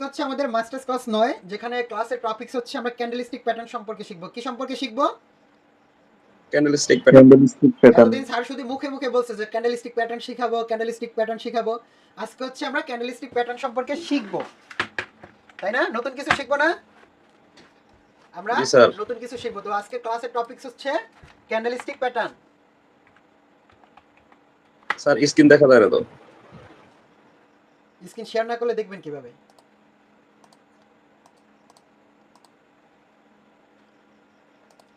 আজকে হচ্ছে আমাদের মাস্টার্স ক্লাস 9 যেখানে ক্লাসের টপিকস হচ্ছে আমরা ক্যান্ডেলস্টিক প্যাটার্ন সম্পর্কে শিখব। কি সম্পর্কে শিখব? Candlestick pattern. এতদিন স্যার শুধু মুখে মুখে বলছে যে ক্যান্ডেলস্টিক প্যাটার্ন শিখাবো, ক্যান্ডেলস্টিক প্যাটার্ন শিখাবো। আজকে হচ্ছে আমরা ক্যান্ডেলস্টিক প্যাটার্ন সম্পর্কে শিখব, তাই না? নতুন কিছু শিখবো না আমরা? জি স্যার। নতুন কিছু শিখবো। তো আজকে ক্লাসের টপিকস হচ্ছে ক্যান্ডেলস্টিক প্যাটার্ন। স্যার স্ক্রিন দেখা যায় না তো। স্ক্রিন শেয়ার না করলে দেখবেন কিভাবে?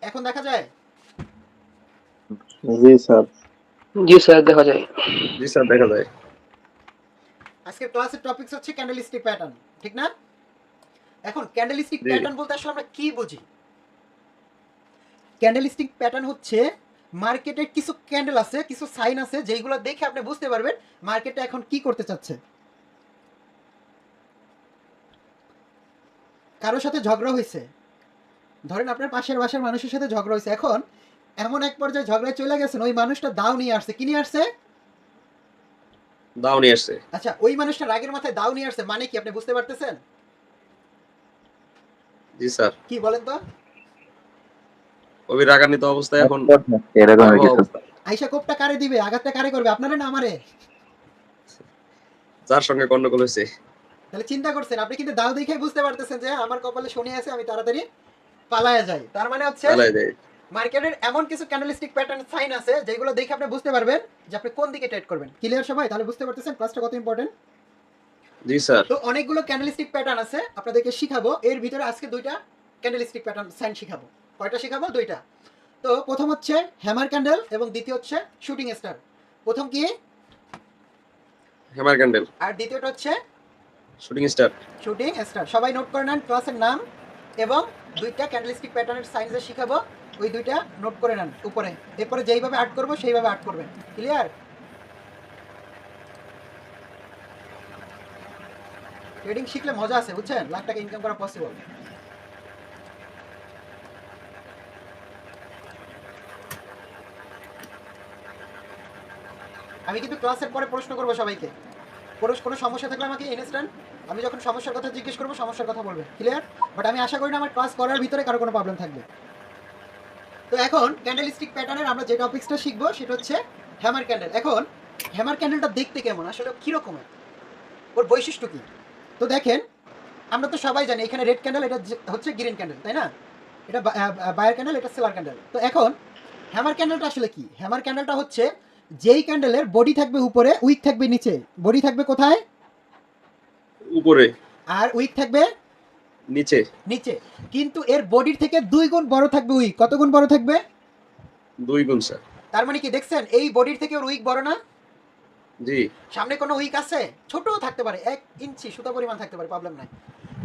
এখন দেখা যায়? জি স্যার। জি স্যার দেখা যায়। জি স্যার দেখা যায়। আজকের ক্লাসের টপিকস হচ্ছে ক্যান্ডেলস্টিক প্যাটার্ন, ঠিক না? এখন ক্যান্ডেলস্টিক জি। প্যাটার্ন বলতে আসলে আমরা কি বুঝি? ক্যান্ডেলস্টিক প্যাটার্ন হচ্ছে মার্কেটের কিছু ক্যান্ডেল আছে, কিছু সাইন আছে যেগুলো দেখে আপনি বুঝতে পারবেন মার্কেটটা এখন কি করতে চাচ্ছে। কারোর সাথে ঝগড়া হয়েছে, ধরেন আপনার পাশের বাসার মানুষের সাথে ঝগড়া হয়েছে, এখন এমন এক পর্যায়ে ঝগড়ায় চলে গেছেন, ওই মানুষটা দাও নিয়ে আসছে। কি নিয়ে আসছে? দাও নিয়ে আসছে। আচ্ছা, ওই মানুষটা রাগের মাথায় দাও নিয়ে আসছে, মানে কি আপনি বুঝতে পারতেছেন? জি স্যার। কি বলেন তো? কবি রাগান্বিত অবস্থায় এখন এরকম ভয়াবহ কিছু। অবস্থা। আইসা কোপটা কারে দিবে, আঘাতটা কারে করবে? আপনারে না আমারে? যার সঙ্গে গন্ডগোল হয়েছে। তাহলে চিন্তা করছেন আপনি, কিন্তু দাও দেখে বুঝতে পারতেছেন যে আমার কপালে শনি আছে, আমি তাড়াতাড়ি পালায়া যাই। তার মানে হচ্ছে চালাই দেয়। মার্কেটের এমন কিছু ক্যান্ডেলস্টিক প্যাটার্ন সাইন আছে যেগুলো দেখে আপনি বুঝতে পারবেন যে আপনি কোন দিকে ট্রেড করবেন। ক্লিয়ার সবাই? তাহলে বুঝতে পারতেছেন ক্লাসটা কত ইম্পর্টেন্ট। জি স্যার। তো অনেকগুলো ক্যান্ডেলস্টিক প্যাটার্ন আছে, আপনাদেরকে শিখাবো। এর ভিতরে আজকে দুইটা ক্যান্ডেলস্টিক প্যাটার্ন সাইন শিখাবো। কয়টা শিখাবো? দুইটা। তো প্রথম হচ্ছে হ্যামার ক্যান্ডেল এবং দ্বিতীয় হচ্ছে শুটিং স্টার। প্রথম কি? Hammer candle. আর দ্বিতীয়টা হচ্ছে শুটিং স্টার। Shooting star. সবাই নোট করে নেন ক্লাসের নাম এবং দুইটা ক্যান্ডেলস্টিক প্যাটার্নের সাইন যে শিখাবো ওই দুইটা নোট করে নেন উপরে। এরপরে যেইভাবে আর্ট করবো সেইভাবে আর্ট করবেন। ক্লিয়ার? ট্রেডিং শিখলে মজা আছে, বুঝছেন? লাখ টাকা ইনকাম করা পসিবল। আমি কিন্তু ক্লাসের পরে প্রশ্ন করবো সবাইকে। কোনো সমস্যা থাকলে আমাকে ইনস্ট্যান্ট, আমি যখন সমস্যার কথা জিজ্ঞেস করবো সমস্যার কথা বলবে। ক্লিয়ার? বাট আমি আশা করি না আমার ক্লাস করার ভিতরে কারো কোনো প্রবলেম থাকবে। তো এখন ক্যান্ডেলস্টিক প্যাটার্নের আমরা যে টপিকসটা শিখবো সেটা হচ্ছে হ্যামার ক্যান্ডেল। এখন হ্যামার ক্যান্ডেলটা দেখতে কেমন, আসলে কীরকমের, ওর বৈশিষ্ট্য কী? তো দেখেন, আমরা তো সবাই জানি এখানে রেড ক্যান্ডেল, এটা হচ্ছে গ্রিন ক্যান্ডেল, তাই না? এটা বায়ার ক্যান্ডেল, এটা সেলার ক্যান্ডেল। তো এখন হ্যামার ক্যান্ডেলটা আসলে কি? হ্যামার ক্যান্ডেলটা হচ্ছে যেই ক্যান্ডেলের বডি থাকবে উপরে, উইক থাকবে নিচে। বডি থাকবে কোথায়? উপরে। আর উইক থাকবে নিচে। নিচে। কিন্তু এর বডির থেকে 2 গুণ বড় থাকবে উইক। কত গুণ বড় থাকবে? 2 গুণ স্যার। তার মানে কি দেখছেন, এই বডির থেকে ওর উইক বড় না? জি। সামনে কোনো উইক আছে? ছোটও থাকতে পারে, 1 ইঞ্চি সুতা পরিমাণ থাকতে পারে, প্রবলেম নাই।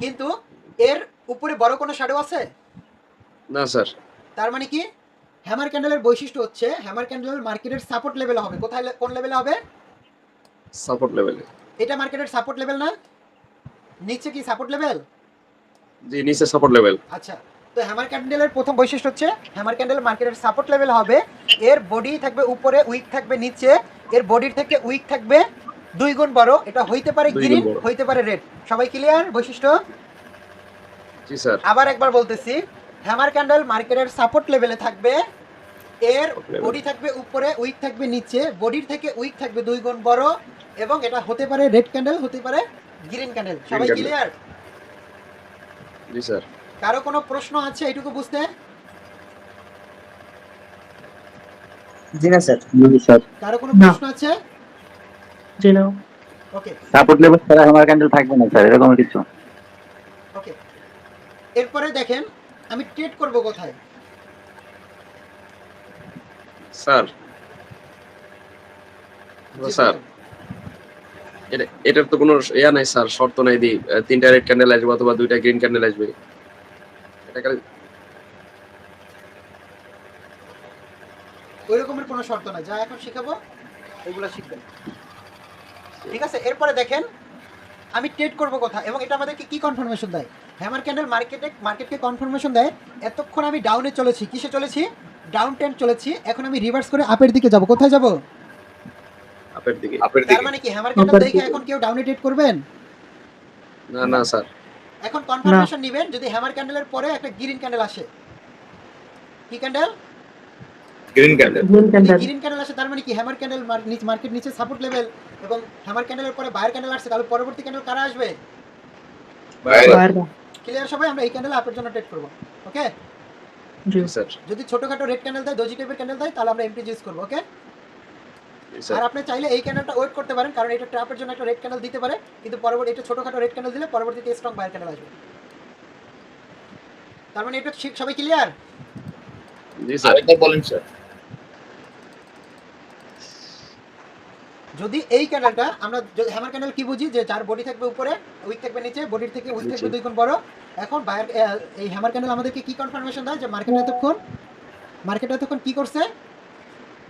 কিন্তু এর উপরে বড় কোনো শ্যাডো আছে? না স্যার। তার মানে কি হ্যামার ক্যান্ডেলের বৈশিষ্ট্য হচ্ছে হ্যামার ক্যান্ডেল মার্কেটের সাপোর্ট লেভেল হবে। কোথায়, কোন লেভেলে হবে? সাপোর্ট লেভেলে। এটা মার্কেটের সাপোর্ট লেভেল না? নিচে কি সাপোর্ট লেভেল? জি নিচে সাপোর্ট লেভেল। আচ্ছা, তো হ্যামার ক্যান্ডেলের প্রথম বৈশিষ্ট্য হচ্ছে হ্যামার ক্যান্ডেল মার্কেটের সাপোর্ট লেভেল হবে। এর বডি থাকবে উপরে, উইক থাকবে নিচে। এর বডির থেকে উইক থাকবে 2 গুণ বড়। এটা হইতে পারে 2 গুণ গ্রিন, বড়। হইতে পারে রেড। সবাই ক্লিয়ার বৈশিষ্ট্য? জি স্যার। আবার একবার বলতেছি, হ্যামার ক্যান্ডেল মার্কেটের সাপোর্ট লেভেলে থাকবে। এর বডি থাকবে উপরে, উইক থাকবে নিচে। বডির থেকে উইক থাকবে 2 গুণ বড় এবং এটা হতে পারে রেড ক্যান্ডেল, হতে পারে গ্রিন ক্যান্ডেল। সবাই candle। ক্লিয়ার? জি স্যার। কারো কোনো প্রশ্ন আছে এইটুকু বুঝতে? জি না স্যার। জি স্যার। কারো কোনো প্রশ্ন আছে? জি না। ওকে সাপোর্ট লেভেল ছাড়া আমার ক্যান্ডেল থাকবে না স্যার, এরকম কিছু। ওকে। এরপরে দেখেন আমি ট্রেড করব কোথায়। স্যার। জি স্যার বলেন। এটার তো কোনো ইয়া নাই স্যার, শর্ত নাই দি 3টা রেড ক্যান্ডেল আসবে অথবা 2টা গ্রিন ক্যান্ডেল আসবে। এটা খালি ওই রকমের কোনো শর্ত নাই, যা এখন শিখাবো ওইগুলো শিখবেন। ঠিক আছে? এরপরে দেখেন আমি ট্রেড করব কোথায় এবং এটা আমাদেরকে কি কনফার্মেশন দেয়? হ্যামার ক্যান্ডেল মার্কেটকে কনফার্মেশন দেয় এতক্ষণ আমি ডাউনে চলেছি। কিসে চলেছি? ডাউন ট্রেন্ড চলেছি। এখন আমি রিভার্স করে আপের দিকে যাব। কোথায় যাব? আপের দিকে। তার মানে কি হ্যামার ক্যান্ডেল দেখে এখন কেউ ডাউনে ট্রেড করবেন? না না স্যার। এখন কনফার্মেশন নেবেন যদি হ্যামার ক্যান্ডেলের পরে একটা গ্রিন ক্যান্ডেল আসে। কি candle? Green candle. Green candle. Green candle আসে, তার মানে কি হ্যামার ক্যান্ডেল মার্কেট নিচে সাপোর্ট লেভেল এবং হ্যামার ক্যান্ডেলের পরে বায়ার ক্যান্ডেল আসছে, তাহলে পরবর্তী ক্যান্ডেল কারা আসবে? বাইরে। বাইরে। ক্লিয়ার সবাই? আমরা এই ক্যান্ডেল আপের জন্য ট্রেড করব। ওকে, জি জি স্যার। যদি ছোটখাটো রেড ক্যান্ডেল দেয়, দোজি টাইপের ক্যান্ডেল দেয়, তাহলে আমরা এমটি ইউজ করব। ওকে, জি স্যার। আর আপনি চাইলে এই ক্যান্ডেলটা ওয়েট করতে পারেন, কারণ এটা ট্র্যাপের জন্য একটা রেড ক্যান্ডেল দিতে পারে, কিন্তু পরবর্তী এটা ছোটখাটো রেড ক্যান্ডেল দিলে পরবর্তীতে স্ট্রং বায়ার ক্যান্ডেল আসবে। তার মানে এটা সবাই ক্লিয়ার? জি স্যার। আরেকবার বলেন স্যার। যদি এই ক্যান্ডেলটা আমরা হ্যামার ক্যান্ডেল কি বুঝি, যে যার বডি থাকবে উপরে, উইক থাকবে নিচে, বডির থেকে উইক থাকবে দুই গুণ বড়। এখন বায়ার এই হ্যামার ক্যান্ডেল আমাদেরকে কি কনফার্মেশন দেয়, যে মার্কেট এতক্ষণ কি করছে,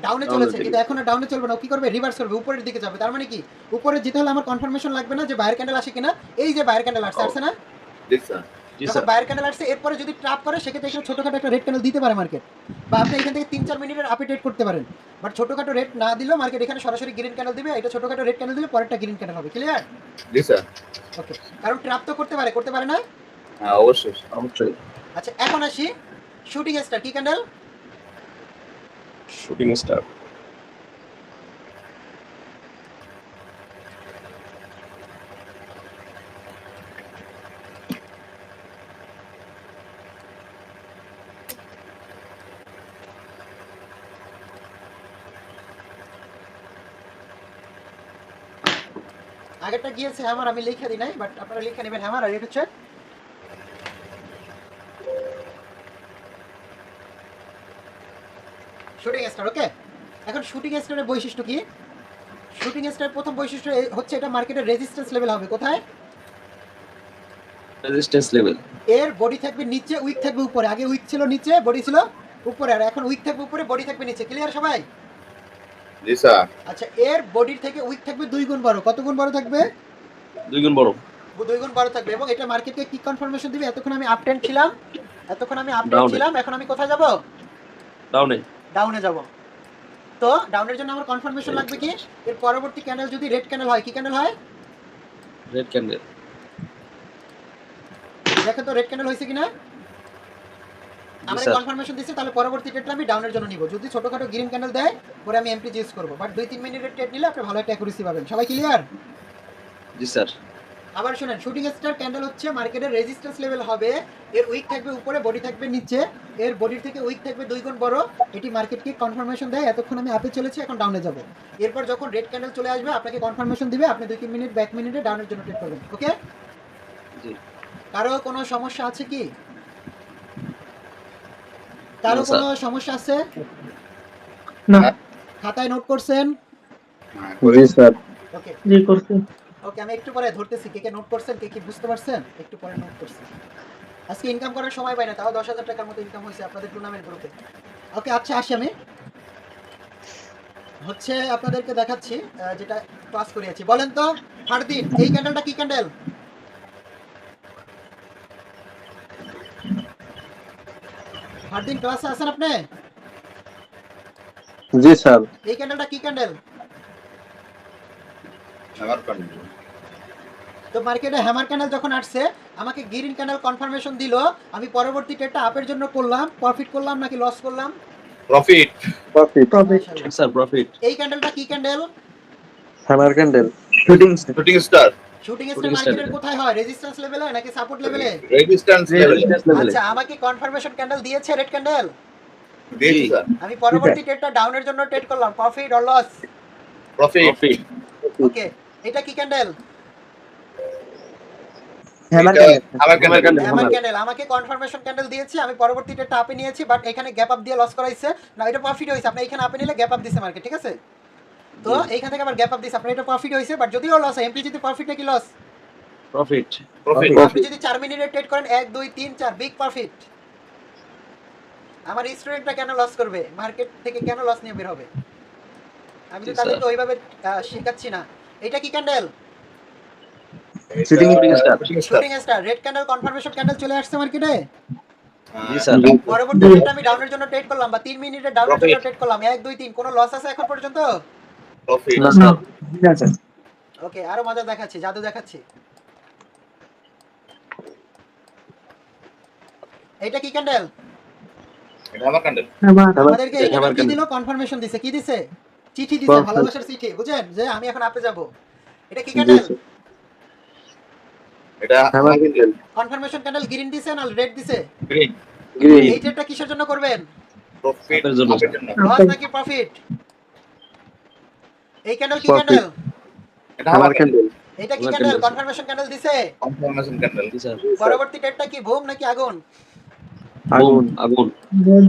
ডাউনে চলেছে, কিন্তু এখন আর ডাউনে চলবে না, ও কি করবে, রিভার্স করবে, উপরের দিকে যাবে। তার মানে কি উপরে যেতে হলে আমার কনফার্মেশন লাগবে না যে বায়ার ক্যান্ডেল আসে কিনা। এই যে বায়ার ক্যান্ডেল আসছে না, জি স্যার। জি যখন স্যার। বায়ার ক্যান্ডেল আসছে এরপরে যদি ট্র্যাপ করে, সেক্ষেত্রে এখানে ছোটখাটো একটা রেড ক্যান্ডেল দিতে পারে মার্কেট, বা আপনি এখান থেকে 3-4 মিনিটের আপে ট্রেড করতে পারেন। বাট ছোটখাটো রেড না দিলেও মার্কেট এখানে সরাসরি গ্রিন ক্যান্ডেল দিবে, এটা ছোটখাটো রেড ক্যান্ডেল দিলে পরেরটা গ্রিন ক্যান্ডেল হবে। ক্লিয়ার? জি স্যার। ওকে, কারণ ট্র্যাপ তো করতে পারে না? হ্যাঁ অবশ্যই। অবশ্যই। আচ্ছা, এখন আসি শুটিং স্টার কি ক্যান্ডেল? Shooting star. আগেরটা গিয়েছে হ্যামার, আমি লিখে দিই নাই, বাট আপনারা লিখে নেবেন হ্যামার। আর এটা হচ্ছে শুটিং স্টার। ওকে, এখন শুটিং স্টারের বৈশিষ্ট্য কি? শুটিং স্টারের প্রথম বৈশিষ্ট্য হচ্ছে এটা মার্কেটের রেজিস্ট্যান্স লেভেল হবে। কোথায়? Resistance level. এর বডি থাকবে নিচে, উইক থাকবে উপরে। আগে উইক ছিল নিচে, বডি ছিল উপরে, আর এখন উইক থাকবে উপরে, বডি থাকবে নিচে। ক্লিয়ার সবাই? জি স্যার। আচ্ছা, এর বডির থেকে উইক থাকবে 2 গুণ বড়। কত গুণ বড় থাকবে? 2 গুণ বড়। 2 গুণ বড় থাকবে। এবং এটা মার্কেটকে কি কনফার্মেশন দিবে, এতক্ষণ আমি আপ ট্রেন্ড ছিলাম, Down-এ। এখন আমি কোথায় যাব? ডাউনে। ডাউনে যাব। তো ডাউনের জন্য আমার কনফার্মেশন লাগবে কি, এর পরবর্তী ক্যান্ডেল যদি রেড ক্যান্ডেল হয়। কি ক্যান্ডেল হয়? Red candle. দেখেন তো রেড ক্যান্ডেল হয়েছে কিনা। আমার স্যার। কনফার্মেশন দিচ্ছে, তাহলে পরবর্তী ট্রেডটা আমি ডাউনের জন্য নিব। যদি ছোটখাটো গ্রিন ক্যান্ডেল দেয়, পরে আমি এমটি ইউজ করব। বাট 2-3 মিনিটের ট্রেড নিলে আপনি ভালো একটা অ্যাকুরেসি পাবেন। সবাই ক্লিয়ার? জি স্যার। আবার শুনেন, শুটিং স্টার ক্যান্ডেল হচ্ছে মার্কেটের রেজিস্ট্যান্স লেভেল হবে, এর উইক থাকবে উপরে, বডি থাকবে নিচে, এর বডির থেকে উইক থাকবে 2 গুণ বড়। এটি মার্কেটকে কনফার্মেশন দেয় এতক্ষণ আমি আপে চলেছি, এখন ডাউনে যাব। এরপর যখন রেড ক্যান্ডেল চলে আসবে, আপনাকে কনফার্মেশন দিবে, আপনি 2-3 মিনিট ব্যাক মিনিটে ডাউনের জন্য ট্রেড করবেন। ওকে, জি। কারো কোনো সমস্যা আছে কি? কারো না, স্যার। কোনো সমস্যা আছে? না। খাতায় নোট করছেন? হ্যাঁ, জি স্যার। ওকে জি করছি। ওকে, আমি একটু পরে ধরতেছি কে কে নোট করছেন, কে কি বুঝতে পারছেন, একটু পরে নোট করছেন। আজকে ইনকাম করার সময় পাই না, তাও 10,000 টাকার মতো ইনকাম হয়েছে আপনাদের টুর্নামেন্ট গ্রুপে। ওকে, আচ্ছা আসি আমি হচ্ছে আপনাদেরকে দেখাচ্ছি যেটা ক্লাস করিয়েছি। বলেন তো ফারদিন, এই ক্যান্ডেলটা কি ক্যান্ডেল? ফারদিন ক্লাসে আছেন আপনি? জি স্যার। এই ক্যান্ডেলটা কি ক্যান্ডেল? আমার কন্ট্রোল। তো মার্কেটে হ্যামার ক্যান্ডেল যখন আসছে, আমাকে গ্রিন ক্যান্ডেল কনফার্মেশন দিল, আমি পরবর্তী ট্রেডটা আপের জন্য করলাম, প্রফিট করলাম নাকি লস করলাম? প্রফিট। প্রফিট। প্রফিট। মাশাআল্লাহ। Sir profit. এই ক্যান্ডেলটা কি candle? Hammer candle. Shooting shooting star. Shooting star Shooting star মার্কেটের কোথায় হয়, রেজিস্ট্যান্স লেভেলে নাকি সাপোর্ট লেভেলে? Resistance level. রেজিস্ট্যান্স লেভেলে। আচ্ছা, আমাকে কনফার্মেশন ক্যান্ডেল দিয়েছে রেড ক্যান্ডেল, দিয়েছি স্যার। আমি পরবর্তী ট্রেডটা ডাউনের জন্য ট্রেড করলাম, profit or loss? Profit. Profit. Okay, এটা কি ক্যান্ডেল? হ্যামার আমার Hammer candle. candle। Hammer candle আমাকে কনফার্মেশন ক্যান্ডেল দিয়েছে, আমি পরবর্তী ট্রেডটা আপে নিয়েছি, বাট এখানে গ্যাপ আপ দিয়ে লস করাইছে না, এটা প্রফিট হয়েছে। আপনি এখানে আপে নিলে গ্যাপ আপ দিছে মার্কেট, ঠিক আছে? তো এইখান থেকে আবার গ্যাপ আপ দিছে, আপনার এটা প্রফিট হয়েছে, বাট যদিও লস হয়, এমপি যদি প্রফিট নাকি লস? প্রফিট। প্রফিট। আপনি যদি 4 মিনিটে ট্রেড করেন 1 2 3 4 বিগ প্রফিট। আমার স্টুডেন্টটা কেন লস করবে, মার্কেট থেকে কেন লস নিয়ে বের হবে? আমি তো জি, তাদেরকে স্যার। ওইভাবে শেখাচ্ছি না। এটা কি candle? Shooting star. Shooting star red candle confirmation candle চলে আসছে মার্কেটে। জি স্যার। পরবর্তী ট্রেডটা আমি ডাউনের জন্য ট্রেড করলাম, বা 3 মিনিটে ডাউনের জন্য Profit. ট্রেড করলাম, 1 2 3, কোনো লস আছে এখন পর্যন্ত? প্রফিট। না না। স্যার। ওকে, আরো মজা দেখাচ্ছি, জাদু দেখাচ্ছি। এটা কি ক্যান্ডেল? এটা আমার ক্যান্ডেল। হ্যামার আমাদেরকে এই hammer ক্যান্ডেল কি candle। দিল? কনফার্মেশন দিছে। কি দিছে? চিঠি দিছে, Perfect. ভালোবাসার চিঠি, বুঝেন যে আমি এখন আপে যাব। এটা কি ক্যান্ডেল? এটা হ্যামার আমার ক্যান্ডেল কনফার্মেশন ক্যান্ডেল গ্রিন দিছে না রেড দিছে? গ্রিন। গ্রিন এই ট্রেডটা কিসের জন্য করবেন? প্রফিট আপনার জন্য। আপনার জন্য। লস নাকি প্রফিট? এই ক্যান্ডেল কি Profit. ক্যান্ডেল? এটা হ্যামার আমার ক্যান্ডেল। ক্যান্ডেল এটা কি আমার ক্যান্ডেল? candle। কনফার্মেশন ক্যান্ডেল দিছে। Confirmation candle. জি স্যার। পরবর্তী ট্রেডটা কি বুম নাকি আগুন? আগুন আগুন। বুম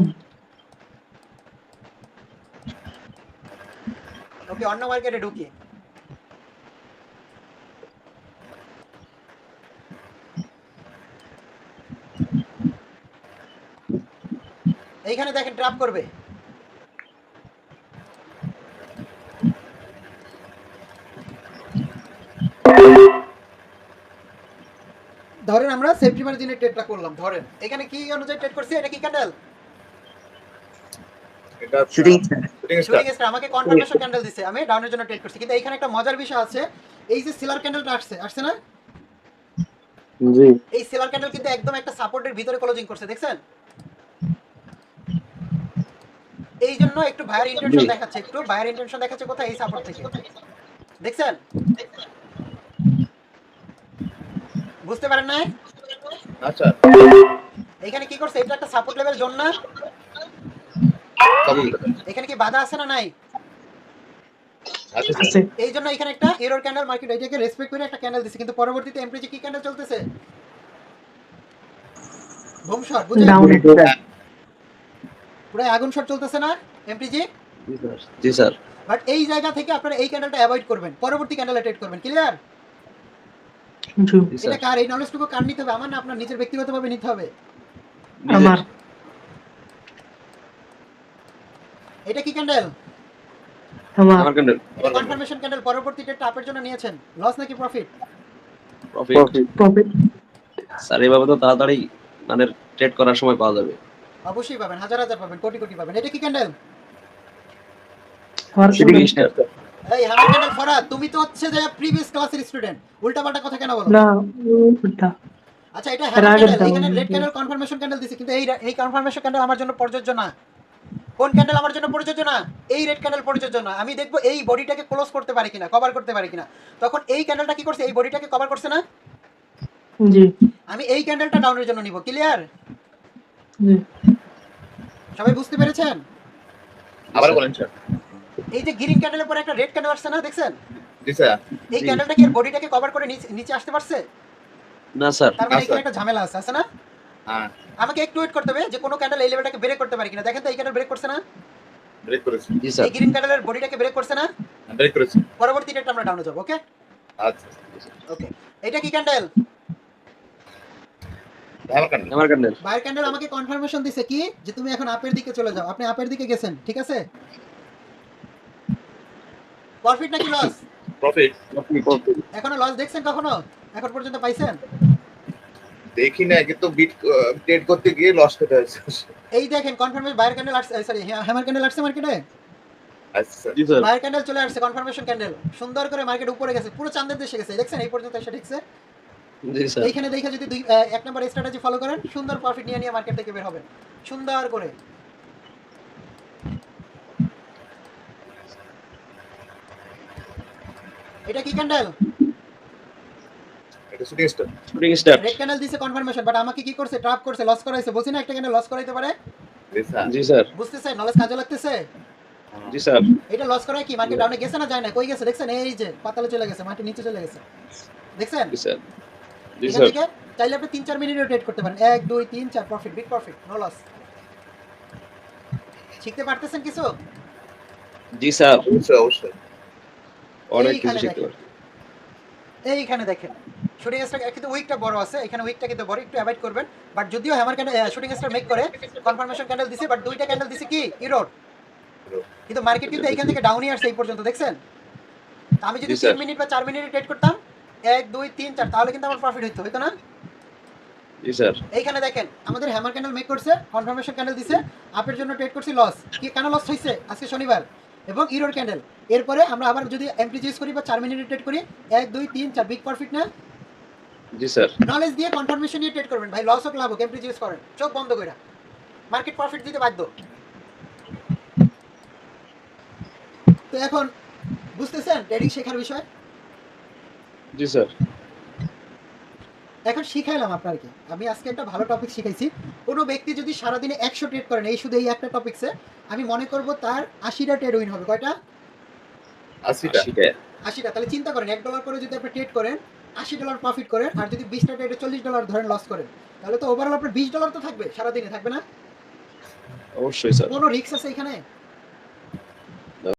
ওকে, অন্য মার্কেটে ঢুকি। এইখানে দেখেন ট্র্যাপ করবে। ধরেন আমরা সেফটি মার্জিনের ট্রেডটা করলাম, ধরেন এখানে কি অনুযায়ী ট্রেড করছি? এটা কি ক্যান্ডেল? এটা shooting shooting star. Shooting star আমাকে কনফার্মেশন ক্যান্ডেল দিছে, আমি ডাউনের জন্য ট্রেড করছি। কিন্তু এইখানে একটা মজার বিষয় আছে, এই যে সেলার ক্যান্ডেলটা আসছে না, জি এই সেলার ক্যান্ডেল কিন্তু একদম একটা সাপোর্টের ভিতরে ক্লোজিং করছে, দেখছেন? এই জন্য একটু ভায়ার ইন্টেনশন দেখাচ্ছে, একটু ভায়ার ইন্টেনশন দেখাচ্ছে কোথায়? এই সাপোর্ট থেকে, দেখছেন? বুঝতে পারেন না? আচ্ছা। এখানে কি করছে? এটা একটা সাপোর্ট লেভেল জোন না? এখানে কি বাধা আছে না নাই? আচ্ছা আছে এই জন্য এখানে একটা এরর ক্যান্ডেল মার্কেট এটাকে রেসপেক্ট করে একটা ক্যান্ডেল দিছে, কিন্তু পরবর্তীতে এমপ্রিজি কি ক্যান্ডেল চলতেছে? বুম শট, বুঝেন? ডাউন পুরো আগুন শট চলতেছে না এমপ্রিজি? জি স্যার। বাট এই জায়গা থেকে আপনারা এই ক্যান্ডেলটা অ্যাভয়েড করবেন, পরবর্তী ক্যান্ডেলে ট্রেড করবেন। ক্লিয়ার? জি জি এটা স্যার। কার? এই নলেজটুকু কার নিতে হবে? আমার না, আপনার নিজের ব্যক্তিগতভাবে নিতে হবে। আমার এটা কি ক্যান্ডেল? আমার আমার ক্যান্ডেল। Confirmation candle. পরবর্তী ট্রেডটা আপের জন্য নিয়েছেন, লস নাকি profit? Profit. Profit profit sir এইভাবে তো তাড়াতাড়ি মানে ট্রেড করার সময় পাওয়া যাবে। অবশ্যই পাবেন, হাজার হাজার পাবেন, কোটি কোটি পাবেন। এটা কি ক্যান্ডেল? আমার শুটিং student। স্টার। এই হামার ক্যান্ডেল ফরাদ, তুমি তো হচ্ছে যে প্রিভিয়াস ক্লাসের স্টুডেন্ট, উল্টাপাল্টা কথা কেন বলো? না উল্টা আচ্ছা, এটা এর হ্যামার আগের ক্যান্ডেল, দাম। এখানে রেড ক্যান্ডেল কনফার্মেশন ক্যান্ডেল দিছে, কিন্তু এই কনফার্মেশন ক্যান্ডেল আমার জন্য প্রযোজ্য না। কোন ক্যান্ডেল আমার জন্য প্রযোজ্য না? এই রেড ক্যান্ডেল প্রযোজ্য না। আমি দেখবো এই বডিটাকে ক্লোজ করতে পারি কিনা, কভার করতে পারি কিনা। তখন এই ক্যান্ডেলটা কি করছে? এই বডিটাকে কভার করছে না? জি আমি এই ক্যান্ডেলটা ডাউনের জন্য নিব। ক্লিয়ার? জি সবাই বুঝতে পেরেছেন? আবার বলেন স্যার। এই যে গ্রিন ক্যান্ডেলের পরে একটা রেড ক্যান্ডেল আসছে না, দেখছেন? জি স্যার। এই জি। ক্যান্ডেলটা কি এর বডিটাকে কভার করে নিচে আসতে পারছে? না স্যার। তার মানে না, এখানে স্যার। একটা ঝামেলা আছে না? হ্যাঁ, আমাকে একটু ওয়েট করতে হবে যে কোনো ক্যান্ডেল এই লেভেলটাকে ব্রেক করতে পারে কিনা। দেখেন তো এই ক্যান্ডেল ব্রেক করছে না? ব্রেক করেছি। জি স্যার। এই গ্রিন ক্যান্ডেলের বডিটাকে ব্রেক করছে না? ব্রেক করেছি। পরবর্তী রেটটা আমরা ডাউনে যাব। ওকে আচ্ছা। ওকে। এটা কি ক্যান্ডেল? আমার ক্যান্ডেল। আমার ক্যান্ডেল। বায়ার ক্যান্ডেল আমাকে কনফার্মেশন দিছে কি যে তুমি এখন আপের দিকে চলে যাও। আপনি আপের দিকে গেছেন, ঠিক আছে? প্রফিট নাকি লস? প্রফিট। এখনো লস দেখছেন কখনো? এখন পর্যন্ত পাইছেন? দেখি না, কিন্তু বিট ট্রেড করতে গিয়ে লস খেতে হয়েছে। এই দেখেন কনফার্মেশন বায়ার ক্যান্ডেল আসছে, সরি হ্যামার ক্যান্ডেল আসছে মার্কেটে। আচ্ছা স্যার। জি স্যার। বায়ার ক্যান্ডেল চলে আসছে, কনফার্মেশন ক্যান্ডেল সুন্দর করে মার্কেট উপরে গেছে, পুরো চাঁদের দেশে গেছে, দেখছেন? এই পর্যন্ত এসে ঠিকছে। জি স্যার। এইখানে দেখে যদি এক নম্বর স্ট্র্যাটেজি ফলো করেন, সুন্দর প্রফিট নিয়ে নিয়ে মার্কেট থেকে বের হবেন সুন্দর করে। এটা কি ক্যান্ডেল? এটা shooting star. Shooting star. Red candle দিছে কনফার্মেশন, বাট আমাকে কি করছে? ট্র্যাপ করছে, লস করাইছে। বলছি না একটা ক্যান্ডেল লস করাইতে পারে? জি স্যার। জি স্যার। বুঝতেছে? নলেজ কাজে লাগতেছে? জি স্যার। এটা লস করায় কি মার্কেট ডাউনে গেছে না যায় না? কই গেছে দেখছেন? এই যে পাতালে চলে গেছে, মার্কেট নিচে চলে গেছে, দেখছেন? জি স্যার। জি এখান স্যার। থেকে চাইলে আপনি 3-4 মিনিটে ট্রেড করতে পারেন। 1 2 3 4 profit, big profit, no loss. শিখতে পারতেছেন কিছু? জি স্যার। অবশ্যই অবশ্যই। অনেক কিছু এইখানে শিখতে দেখেন, পারি। এইখানে দেখেন শুটিং স্টার কিন্তু উইকটা বড় আছে, এখানে উইকটা কিন্তু বড়, একটু অ্যাভয়েড করবেন। বাট যদিও hammer candle shooting star make করে কনফার্মেশন ক্যান্ডেল দিছে, বাট দুইটা ক্যান্ডেল দিছে কি ইরোড, কিন্তু মার্কেট কিন্তু এখান থেকে ডাউনই আসছে এই পর্যন্ত, দেখছেন? তা আমি যদি জি, স্যার। 3 মিনিট বা 4 মিনিটে ট্রেড করতাম 1 2 3 4, তাহলে কিন্তু আমার প্রফিট হইতো না? জি স্যার। এইখানে দেখেন আমাদের হ্যামার ক্যান্ডেল মেক করছে, কনফার্মেশন ক্যান্ডেল দিছে, আপের জন্য ট্রেড করছি, লস। কি কেন লস হইছে? আজকে শনিবার এবং ইরোর ক্যান্ডেল। এরপরে আমরা আবার যদি এমপ্লিজ ইউজ করি বা 4 মিনিটে ট্রেড করি 1 2 3 4, বিগ প্রফিট না? জি স্যার। নলেজ দিয়ে কনফার্মেশন নিয়ে ট্রেড করবেন ভাই, লস হোক লাভ হোক এমপ্রিজ ইউজ করেন, চোখ বন্ধ করে মার্কেট প্রফিট দিতে বাধ্য। তো এখন বুঝতেছেন ট্রেডিং শেখার বিষয়? জি স্যার। এখন শিখাইলাম আপনাকে, আমি আজকে একটা ভালো টপিক শিখাইছি। কোনো ব্যক্তি যদি সারাদিনে 100 ট্রেড করেন এই শুধু এই একটা টপিকসে, আমি মনে করব তার 80টা ট্রেড উইন হবে। কয়টা? 80টা। 80টা। তাহলে চিন্তা করেন $1 করে যদি আপনি ট্রেড করেন, $80 প্রফিট করেন, আর যদি 20টা ট্রেডে $40 ধরেন লস করেন, তাহলে তো ওভারঅল আপনার $20 তো থাকবে সারাদিনে, থাকবে না? অবশ্যই স্যার। কোনো রিস্ক আছে এখানে?